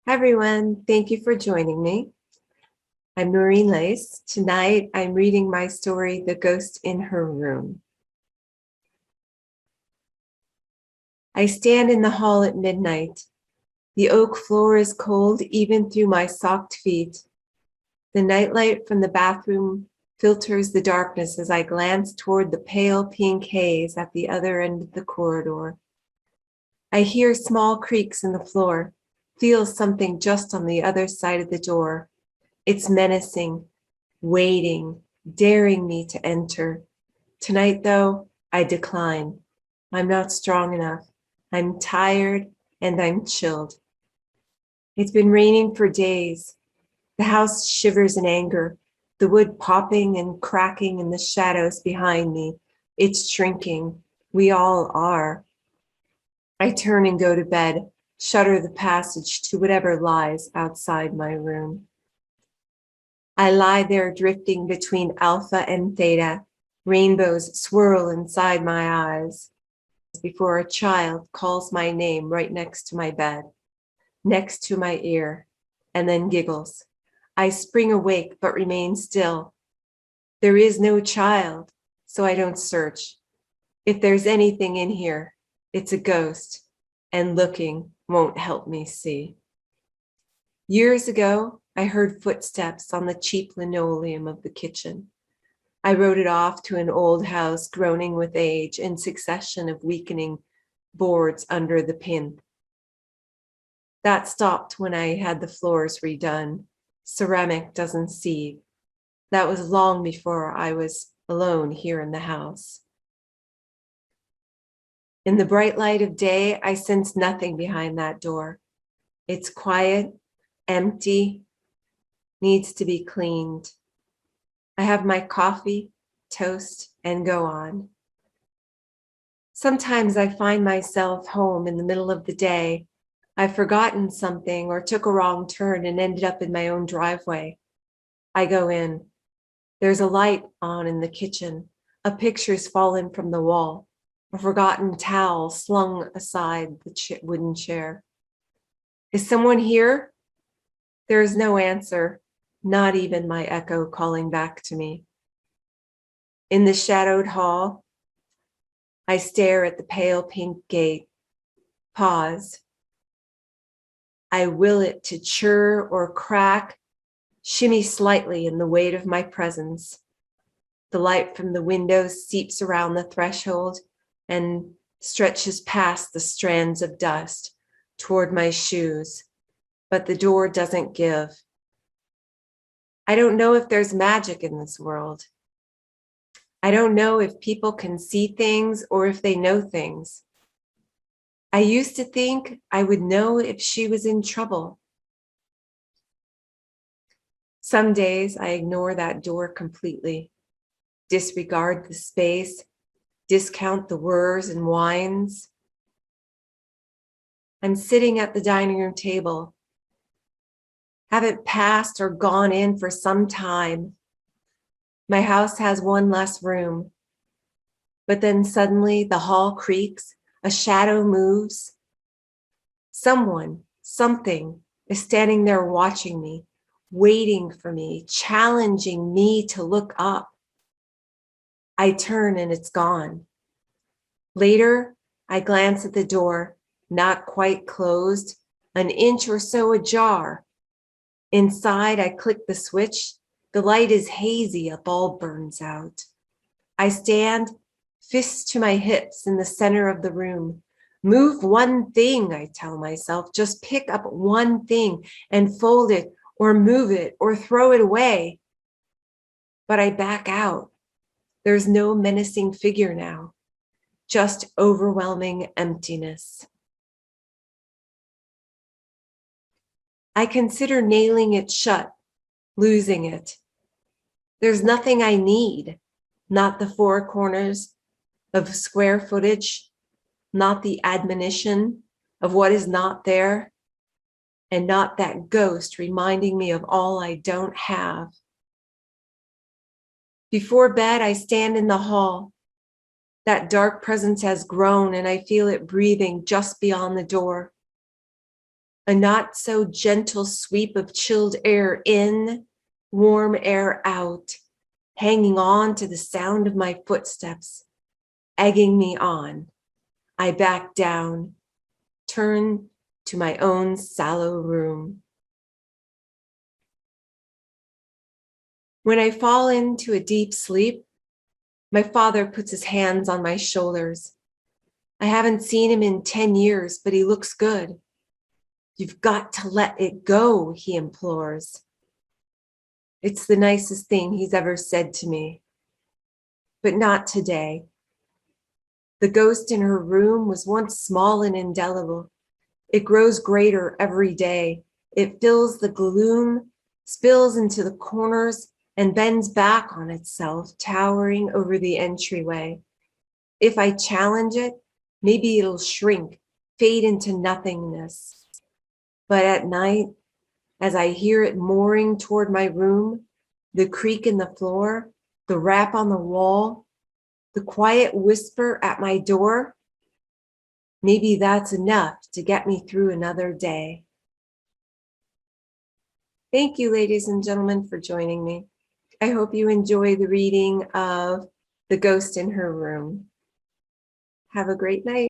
Hi everyone, thank you for joining me. I'm Noreen Lace. Tonight I'm reading my story, The Ghost in Her Room. I stand in the hall at midnight. The oak floor is cold even through my socked feet. The nightlight from the bathroom filters the darkness as I glance toward the pale pink haze at the other end of the corridor. I hear small creaks in the floor, feel something just on the other side of the door. It's menacing, waiting, daring me to enter. Tonight, though, I decline. I'm not strong enough. I'm tired and I'm chilled. It's been raining for days. The house shivers in anger, the wood popping and cracking in the shadows behind me. It's shrinking. We all are. I turn and go to bed, shutter the passage to whatever lies outside my room. I lie there drifting between alpha and theta. Rainbows swirl inside my eyes before a child calls my name right next to my bed, next to my ear, and then giggles. I spring awake but remain still. There is no child, so I don't search. If there's anything in here, it's a ghost, and looking won't help me see. Years ago, I heard footsteps on the cheap linoleum of the kitchen. I wrote it off to an old house groaning with age in succession of weakening boards under the plinth. That stopped when I had the floors redone. Ceramic doesn't sieve. That was long before I was alone here in the house. In the bright light of day, I sense nothing behind that door. It's quiet, empty, needs to be cleaned. I have my coffee, toast, and go on. Sometimes I find myself home in the middle of the day. I've forgotten something or took a wrong turn and ended up in my own driveway. I go in. There's a light on in the kitchen. A picture's fallen from the wall. A forgotten towel slung aside the wooden chair. Is someone here? There is no answer, not even my echo calling back to me. In the shadowed hall, I stare at the pale pink gate, pause. I will it to churr or crack, shimmy slightly in the weight of my presence. The light from the window seeps around the threshold and stretches past the strands of dust toward my shoes, but the door doesn't give. I don't know if there's magic in this world. I don't know if people can see things or if they know things. I used to think I would know if she was in trouble. Some days I ignore that door completely, disregard the space, discount the whirs and whines. I'm sitting at the dining room table, haven't passed or gone in for some time. My house has one less room, but then suddenly the hall creaks, a shadow moves. Someone, something is standing there watching me, waiting for me, challenging me to look up. I turn and it's gone. Later, I glance at the door, not quite closed, an inch or so ajar. Inside, I click the switch. The light is hazy, a bulb burns out. I stand, fists to my hips in the center of the room. Move one thing, I tell myself. Just pick up one thing and fold it or move it or throw it away. But I back out. There's no menacing figure now, just overwhelming emptiness. I consider nailing it shut, losing it. There's nothing I need, not the four corners of square footage, not the admonition of what is not there, and not that ghost reminding me of all I don't have. Before bed, I stand in the hall. That dark presence has grown and I feel it breathing just beyond the door. a not so gentle sweep of chilled air in, warm air out, hanging on to the sound of my footsteps, egging me on. I back down, turn to my own sallow room. When I fall into a deep sleep, my father puts his hands on my shoulders. I haven't seen him in 10 years, but he looks good. You've got to let it go, he implores. It's the nicest thing he's ever said to me. But not today. The ghost in her room was once small and indelible. It grows greater every day. It fills the gloom, spills into the corners, and bends back on itself, towering over the entryway. If I challenge it, maybe it'll shrink, fade into nothingness. But at night, as I hear it mooring toward my room, the creak in the floor, the rap on the wall, the quiet whisper at my door, maybe that's enough to get me through another day. Thank you, ladies and gentlemen, for joining me. I hope you enjoy the reading of The Ghost in Her Room. Have a great night.